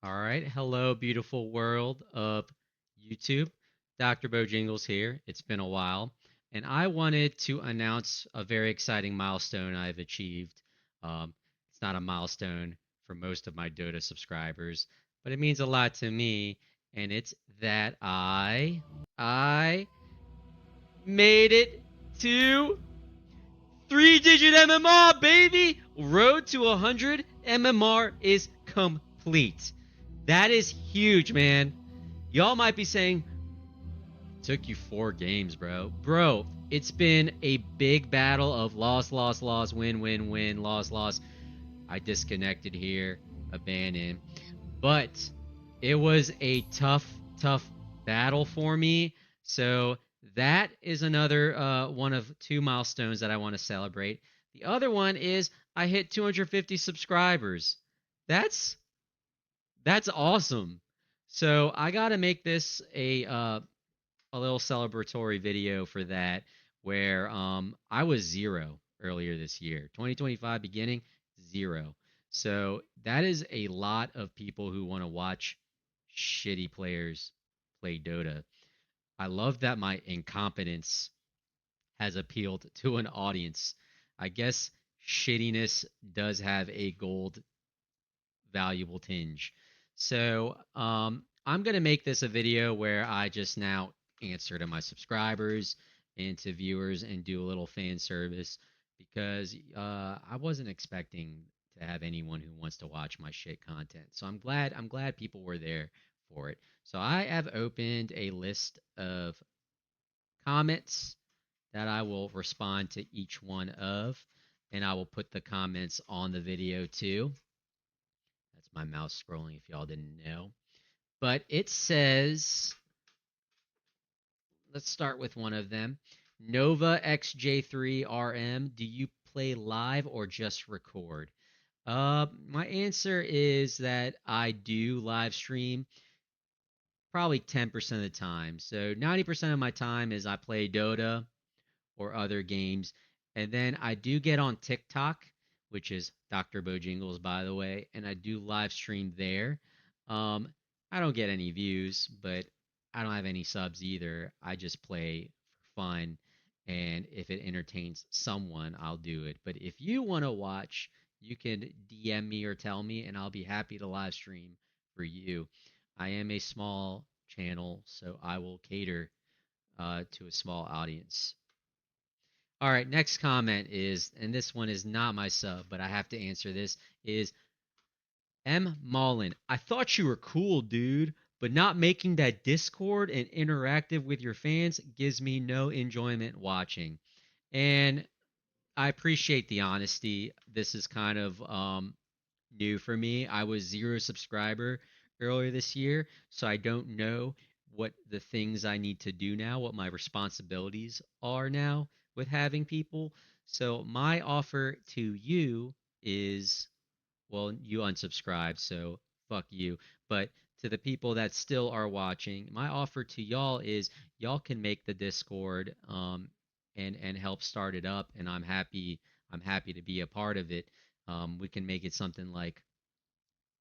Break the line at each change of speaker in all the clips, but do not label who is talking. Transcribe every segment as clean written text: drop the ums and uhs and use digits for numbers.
All right. Hello, beautiful world of YouTube. Dr. Bojingles here. It's been a while. And I wanted to announce a very exciting milestone I've achieved. It's not a milestone for most of my Dota subscribers, but it means a lot to me. And it's that I made it to three-digit MMR, baby! Road to 100 MMR is complete. That is huge, man. Y'all might be saying, took you 4 games, bro. Bro, it's been a big battle of loss, loss, loss, win, win, win, loss, loss. I disconnected here, abandoned. But it was a tough, tough battle for me. So that is another one of 2 milestones that I want to celebrate. The other one is I hit 250 subscribers. That's that's awesome. So I got to make this a little celebratory video for that, where I was zero earlier this year, 2025 beginning, zero. So that is a lot of people who want to watch shitty players play Dota. I love that my incompetence has appealed to an audience. I guess shittiness does have a gold valuable tinge. So I'm gonna make this a video where I just now answer to my subscribers and to viewers and do a little fan service because I wasn't expecting to have anyone who wants to watch my shit content. So I'm glad people were there for it. So I have opened a list of comments that I will respond to each one of, and I will put the comments on the video too. That's my mouse scrolling if y'all didn't know. But it says, let's start with one of them. Nova XJ3RM, do you play live or just record? My answer is that I do live stream probably 10% of the time. So 90% of my time is I play Dota or other games. And then I do get on TikTok, which is Dr. Bojingles, by the way, and I do live stream there. Um, I don't get any views, but I don't have any subs either. I just play for fun. And if it entertains someone, I'll do it. But if you want to watch, you can DM me or tell me, and I'll be happy to live stream for you. I am a small channel, so I will cater to a small audience. All right, next comment is, and this one is not my sub, but I have to answer this, is M. Mullen. I thought you were cool, dude, but not making that Discord and interactive with your fans gives me no enjoyment watching. And I appreciate the honesty. This is kind of new for me. I was zero subscriber earlier this year, so I don't know what the things I need to do now, what my responsibilities are now with having people. So my offer to you is, well, you unsubscribe, so fuck you. But to the people that still are watching, my offer to y'all is y'all can make the Discord and help start it up, and I'm happy to be a part of it. We can make it something like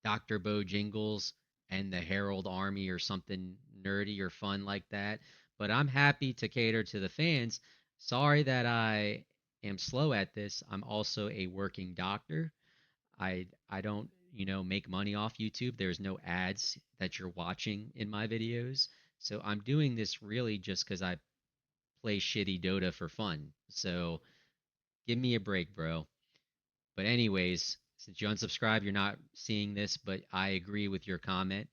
Dr. Bojingles and the Herald Army or something nerdy or fun like that. But I'm happy to cater to the fans. Sorry that I am slow at this. I'm also a working doctor. I don't, make money off YouTube. There's no ads that you're watching in my videos. So I'm doing this really just cuz I play shitty Dota for fun. So give me a break, bro. But anyways, since you unsubscribe, you're not seeing this, but I agree with your comment.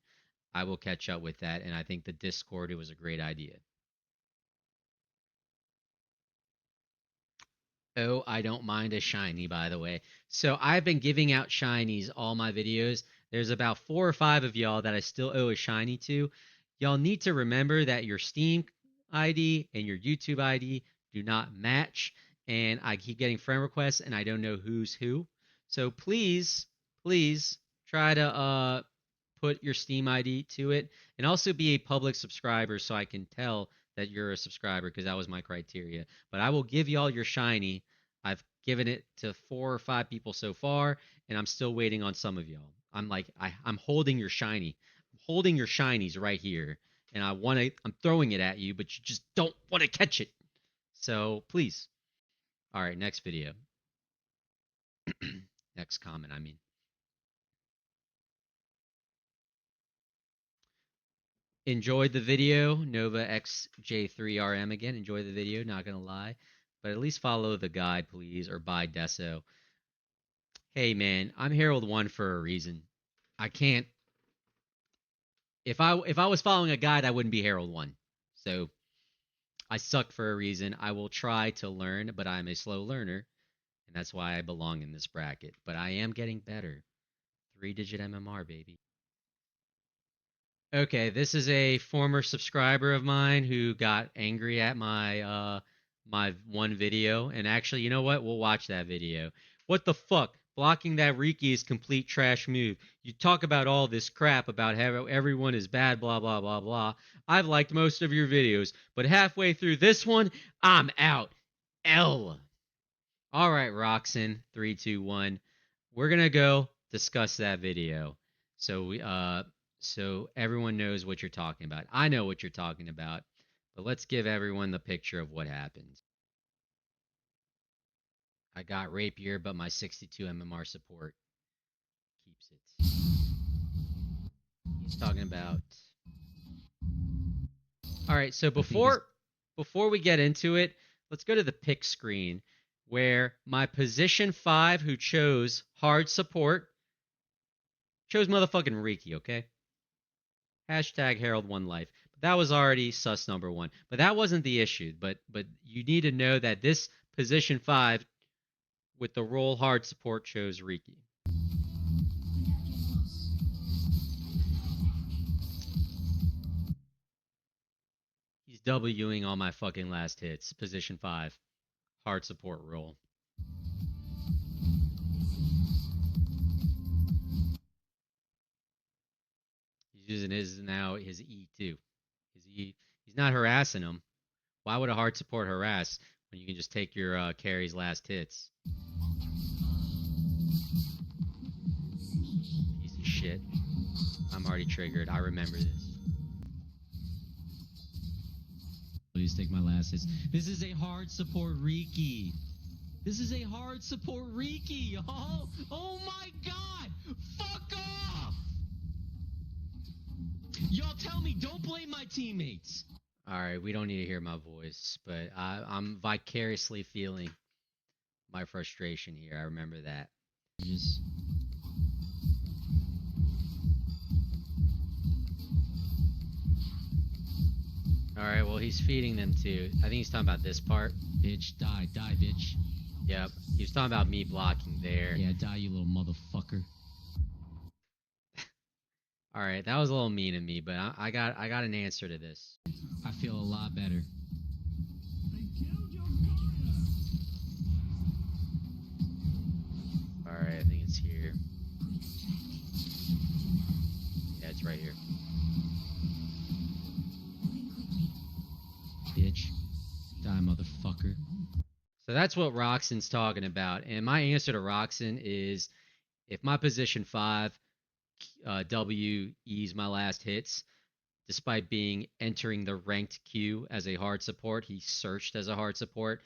I will catch up with that, and I think the Discord, it was a great idea. Oh, I don't mind a shiny, by the way. So I've been giving out shinies all my videos. There's about 4 or 5 of y'all that I still owe a shiny to. Y'all need to remember that your Steam ID and your YouTube ID do not match, and I keep getting friend requests, and I don't know who's who. So please, please try to put your Steam ID to it, and also be a public subscriber so I can tell that you're a subscriber because that was my criteria. But I will give y'all your shiny. I've given it to 4 or 5 people so far, and I'm still waiting on some of y'all. I'm like I'm holding your shiny. I'm holding your shinies right here, and I'm throwing it at you, but you just don't want to catch it. So please. All right, next video. Next comment, I mean. Enjoyed the video, Nova XJ3RM again. Enjoy the video, not gonna lie. But at least follow the guide, please, or buy Deso. Hey man, I'm Herald 1 for a reason. I can't if I was following a guide, I wouldn't be Herald 1. So I suck for a reason. I will try to learn, but I'm a slow learner, and that's why I belong in this bracket. But I am getting better. 3-digit MMR, baby. Okay, this is a former subscriber of mine who got angry at my one video, and actually, you know what? We'll watch that video. What the fuck? Blocking that Riki is complete trash move. You talk about all this crap about how everyone is bad, blah blah blah blah. I've liked most of your videos, but halfway through this one, I'm out. L. All right, Roxon, 3, 2, 1. We're gonna go discuss that video. So everyone knows what you're talking about. I know what you're talking about, but let's give everyone the picture of what happened. I got rapier, but my 62 MMR support keeps it. He's talking about. All right, so before we get into it, let's go to the pick screen where my position 5 who chose hard support chose motherfucking Riki, okay? Hashtag Herald One Life. But that was already sus number 1. But that wasn't the issue. But you need to know that this position 5 with the roll hard support chose Riki. He's Wing all my fucking last hits. Position 5. Hard support roll. He's using his E too. His E. He's not harassing him. Why would a hard support harass when you can just take your carry's last hits? Piece of shit. I'm already triggered. I remember this. Please take my last hits. This is a hard support Riki. This is a hard support Riki. Oh my god! Fuck off! Y'all tell me, don't blame my teammates. Alright, we don't need to hear my voice, but I'm vicariously feeling my frustration here. I remember that. Just... Alright, well, he's feeding them too. I think he's talking about this part. Bitch, die, bitch. Yep, he was talking about me blocking there. Yeah, die, you little motherfucker. Alright, that was a little mean of me, but I got an answer to this. I feel a lot better. Alright, I think it's here. Yeah, it's right here. Bitch. Die, motherfucker. So that's what Roxon's talking about. And my answer to Roxon is if my position 5 WE's my last hits, despite entering the ranked queue as a hard support, he searched as a hard support,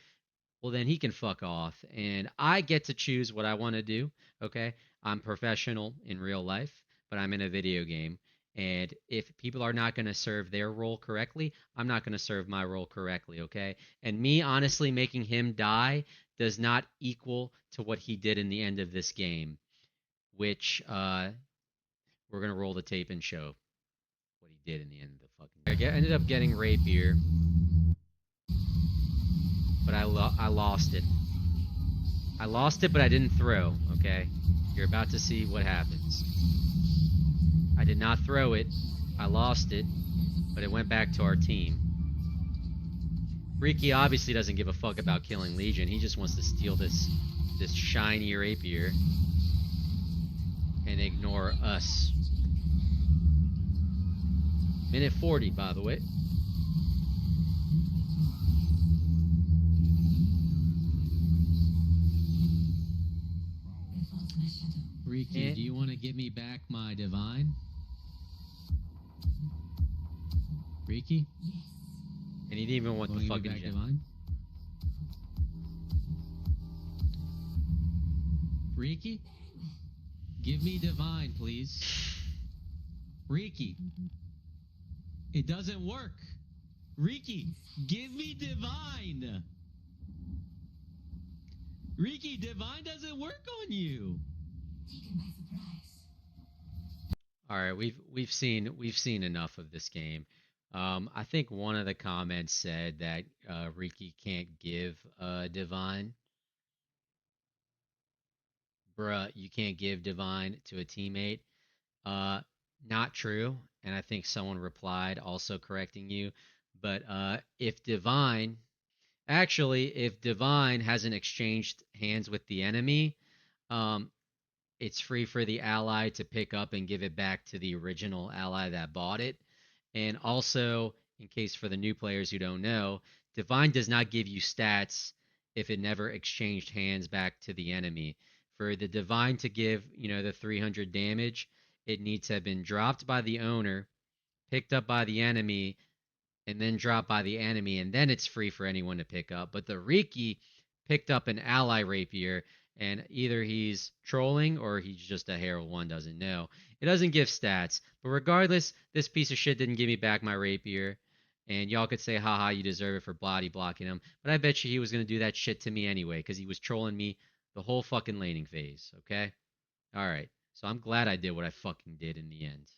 well then he can fuck off. And I get to choose what I want to do, okay? I'm professional in real life, but I'm in a video game. And if people are not going to serve their role correctly, I'm not going to serve my role correctly, okay? And me honestly making him die does not equal to what he did in the end of this game, which we're going to roll the tape and show what he did in the end of the fucking game. I ended up getting rapier, but I lost it. I lost it, but I didn't throw, okay? You're about to see what happens. I did not throw it. I lost it, but it went back to our team. Riki obviously doesn't give a fuck about killing Legion. He just wants to steal this shiny rapier and ignore us. Minute 40, by the way.
Freaky, do you want to give me back my divine? Freaky?
And he didn't even want the fucking gem.
Divine? Freaky? Give me divine, please. Freaky. It doesn't work. Riki, give me divine. Riki, divine doesn't work on you.
Taken by surprise.
All right, we've seen enough of this game. I think one of the comments said that Riki can't give divine. Bruh, you can't give divine to a teammate. Not true. And I think someone replied also correcting you. But if divine hasn't exchanged hands with the enemy, um, it's free for the ally to pick up and give it back to the original ally that bought it. And also, in case for the new players who don't know, divine does not give you stats if it never exchanged hands back to the enemy. For the divine to give, the 300 damage, it needs to have been dropped by the owner, picked up by the enemy, and then dropped by the enemy, and then it's free for anyone to pick up. But the Riki picked up an ally rapier, and either he's trolling or he's just a Herald 1, doesn't know. It doesn't give stats. But regardless, this piece of shit didn't give me back my rapier. And y'all could say, haha, you deserve it for body blocking him. But I bet you he was going to do that shit to me anyway, because he was trolling me the whole fucking laning phase, okay? All right. So I'm glad I did what I fucking did in the end.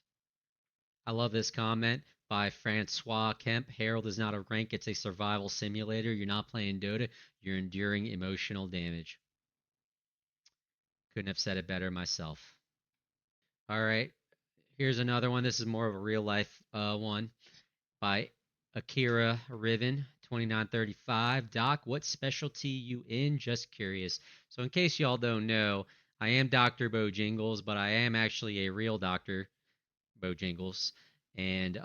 I love this comment by Francois Kemp. Herald is not a rank, it's a survival simulator. You're not playing Dota, you're enduring emotional damage. Couldn't have said it better myself. All right. Here's another one. This is more of a real life one by Akira Riven, 2935. Doc, what specialty you in? Just curious. So in case y'all don't know, I am Dr. Bojingles, but I am actually a real Dr. Bojingles. And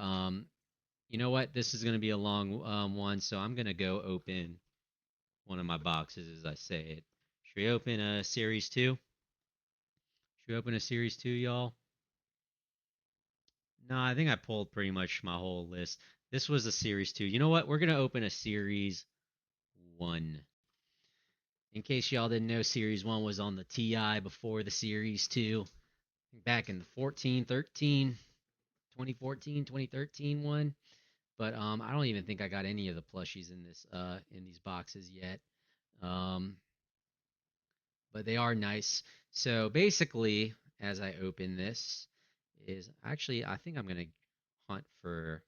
you know what? This is going to be a long one, so I'm going to go open one of my boxes as I say it. Should we open a Series 2? Should we open a Series 2, y'all? No, I think I pulled pretty much my whole list. This was a Series 2. You know what? We're going to open a Series 1. In case y'all didn't know, Series 1 was on the TI before the Series 2. Back in the 2013 one. But I don't even think I got any of the plushies in these boxes yet. But they are nice. So basically, as I open this, is actually I think I'm gonna hunt for.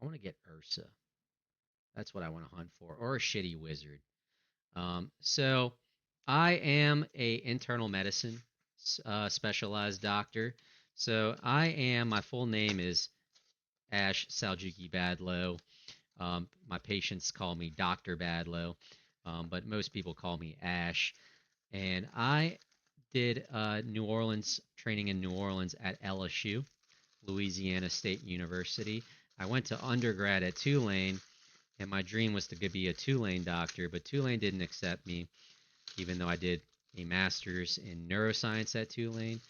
I want to get Ursa. That's what I want to hunt for, or a shitty wizard. So I am a internal medicine specialized doctor. So my full name is Ash Saljuki Badlow. My patients call me Dr. Badlow, but most people call me Ash. And I did New Orleans training in New Orleans at LSU, Louisiana State University. I went to undergrad at Tulane, and my dream was to be a Tulane doctor, but Tulane didn't accept me, even though I did a master's in neuroscience at Tulane.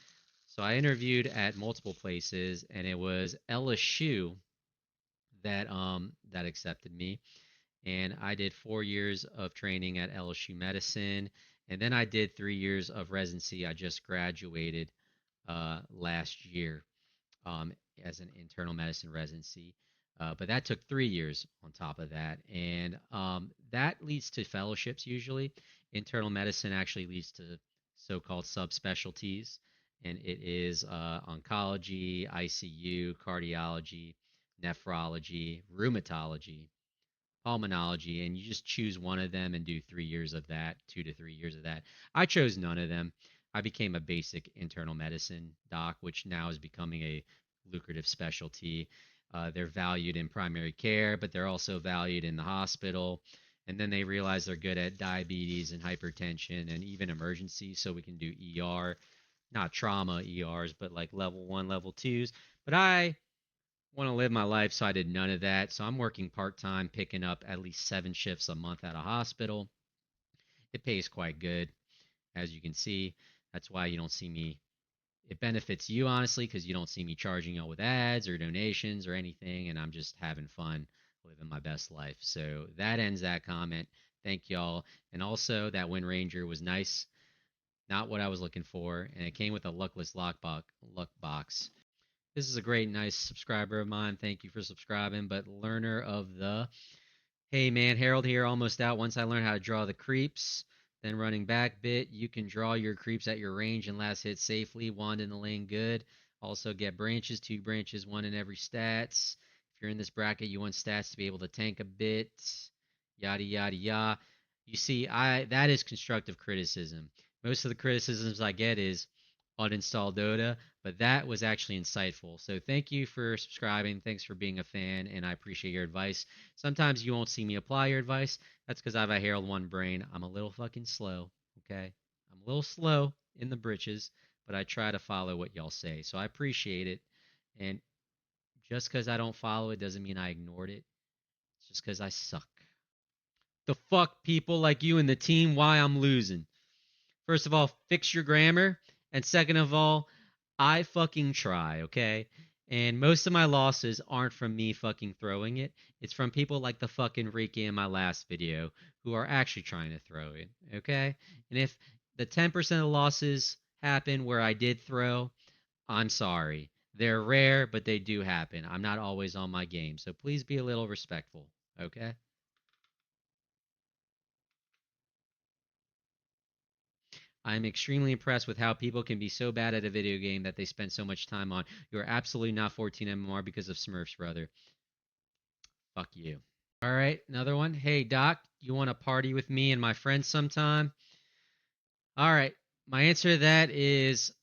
So I interviewed at multiple places, and it was LSU that accepted me. And I did 4 years of training at LSU Medicine, and then I did 3 years of residency. I just graduated last year um, as an internal medicine residency. But that took 3 years on top of that. And that leads to fellowships usually. Internal medicine actually leads to so called subspecialties. And it is oncology, ICU, cardiology, nephrology, rheumatology, pulmonology, and you just choose one of them and do 3 years of that, 2 to 3 years of that. I chose none of them. I became a basic internal medicine doc, which now is becoming a lucrative specialty. They're valued in primary care, but they're also valued in the hospital. And then they realize they're good at diabetes and hypertension and even emergency. So we can do ER, not trauma ERs, but like level 1, level 2s. But I want to live my life, so I did none of that. So I'm working part time, picking up at least 7 shifts a month at a hospital. It pays quite good, as you can see. That's why you don't see me. It benefits you honestly because you don't see me charging y'all with ads or donations or anything, and I'm just having fun living my best life. So that ends that comment. Thank y'all. And also, that Wind Ranger was nice. Not what I was looking for, and it came with a luckless luck box. This is a great, nice subscriber of mine. Thank you for subscribing. But learner of the Hey man, Harold here, almost out. Once I learned how to draw the creeps, then running back bit, you can draw your creeps at your range and last hit safely. Wand in the lane, good. Also get branches, 2 branches, one in every stats. If you're in this bracket, you want stats to be able to tank a bit. Yada yada yada. You see, I that is constructive criticism. Most of the criticisms I get is uninstall Dota, but that was actually insightful. So thank you for subscribing. Thanks for being a fan, and I appreciate your advice. Sometimes you won't see me apply your advice. That's because I have a Herald 1 brain. I'm a little fucking slow, okay? I'm a little slow in the britches, but I try to follow what y'all say. So I appreciate it. And just because I don't follow it doesn't mean I ignored it. It's just because I suck. The fuck people like you and the team why I'm losing. First of all, fix your grammar. And second of all, I fucking try, okay? And most of my losses aren't from me fucking throwing it. It's from people like the fucking Ricky in my last video who are actually trying to throw it, okay? And if the 10% of losses happen where I did throw, I'm sorry. They're rare, but they do happen. I'm not always on my game. So please be a little respectful, okay? I'm extremely impressed with how people can be so bad at a video game that they spend so much time on. You're absolutely not 14 MMR because of Smurfs, brother. Fuck you. All right, another one. Hey, Doc, you want to party with me and my friends sometime? All right, my answer to that is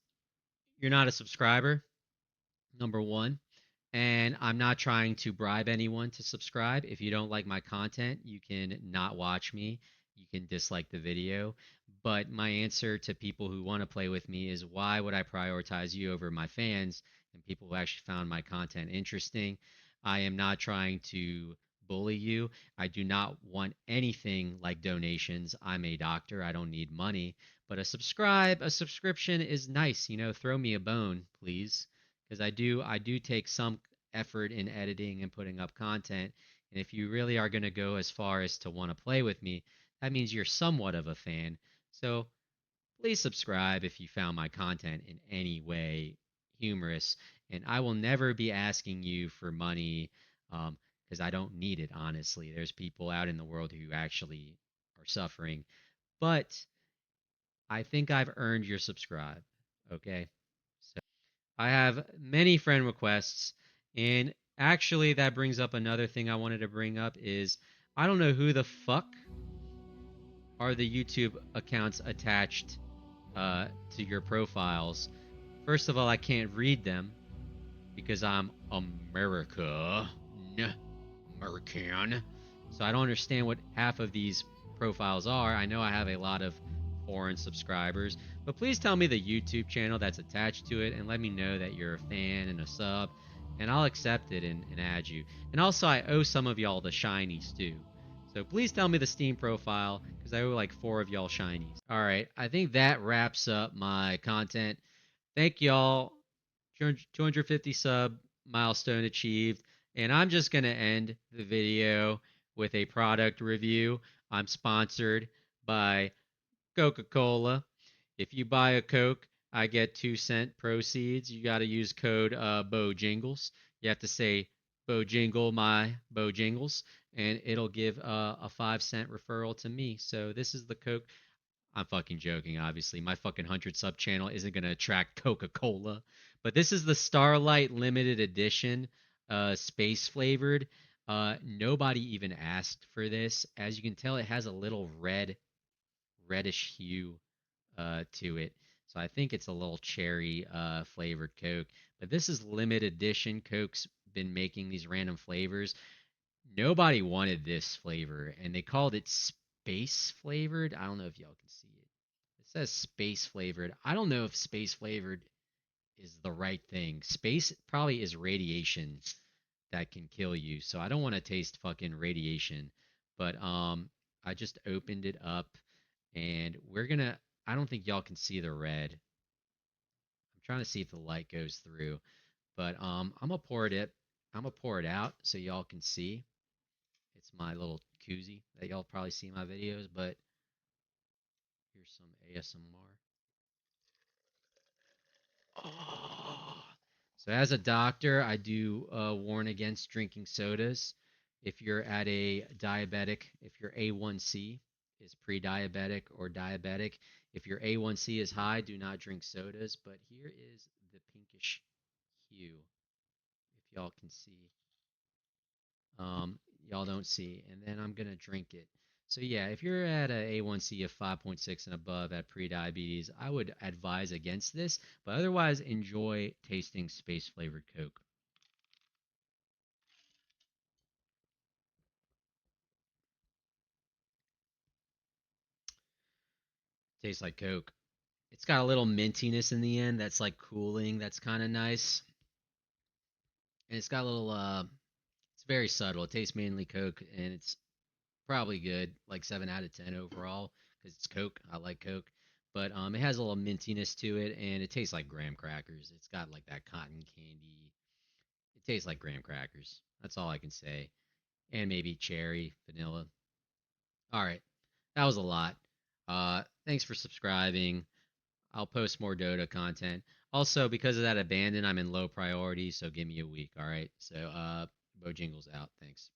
you're not a subscriber, number one. And I'm not trying to bribe anyone to subscribe. If you don't like my content, you can not watch me. You can dislike the video. But my answer to people who want to play with me is why would I prioritize you over my fans and people who actually found my content interesting? I am not trying to bully you. I do not want anything like donations. I'm a doctor. I don't need money. But a subscription is nice. Throw me a bone, please, because I do take some effort in editing and putting up content. And if you really are going to go as far as to want to play with me, that means you're somewhat of a fan. So please subscribe if you found my content in any way humorous. And I will never be asking you for money because I don't need it, honestly. There's people out in the world who actually are suffering. But I think I've earned your subscribe. Okay. So I have many friend requests, and actually that brings up another thing I wanted to bring up is I don't know who the fuck are the YouTube accounts attached to your profiles. First of all, I can't read them because I'm American. American. So I don't understand what half of these profiles are. I know I have a lot of foreign subscribers, but please tell me the YouTube channel that's attached to it and let me know that you're a fan and a sub, and I'll accept it and add you. And also, I owe some of y'all the shinies too. So please tell me the Steam profile because I owe like 4 of y'all shinies. All right, I think that wraps up my content. Thank y'all. 250 sub milestone achieved. And I'm just going to end the video with a product review. I'm sponsored by Coca-Cola. If you buy a Coke, I get 2 cent proceeds. You got to use code Bojingles. You have to say Bojingle my Bojingles, and it'll give a 5 cent referral to me. So this is the Coke. I'm fucking joking, obviously. My fucking 100 sub channel isn't going to attract Coca Cola. But this is the Starlight limited edition, space flavored. Nobody even asked for this. As you can tell, it has a little reddish hue to it. So I think it's a little cherry flavored Coke. But this is limited edition. Coke's been making these random flavors. Nobody wanted this flavor, and they called it space flavored. I don't know if y'all can see it. It says space flavored. I don't know if space flavored is the right thing. Space probably is radiation that can kill you. So I don't want to taste fucking radiation. But I just opened it up and we're gonna I don't think y'all can see the red. trying to see if the light goes through. But I'm gonna pour it. I'm gonna pour it out so y'all can see. It's my little koozie that y'all probably see in my videos. But here's some ASMR. Oh. So as a doctor, I do warn against drinking sodas. If you're at a diabetic, if your A1C is pre-diabetic or diabetic, if your A1C is high, do not drink sodas. But here is the pinkish hue, if y'all can see. Y'all don't see, and then I'm gonna drink it. So yeah, if you're at a A1C of 5.6 and above at pre-diabetes, I would advise against this, but otherwise enjoy tasting space flavored Coke. Tastes like Coke. It's got a little mintiness in the end that's like cooling, that's kind of nice. And it's got a little it's very subtle. It tastes mainly Coke and it's probably good, like 7 out of 10 overall because it's Coke. I like Coke, but it has a little mintiness to it, and it tastes like graham crackers. It's got like that cotton candy. It tastes like graham crackers. That's all I can say, and maybe cherry, vanilla. All right, that was a lot. Thanks for subscribing. I'll post more Dota content. Also, because of that abandon, I'm in low priority, so give me a week. All right. So, Bojingles out. Thanks.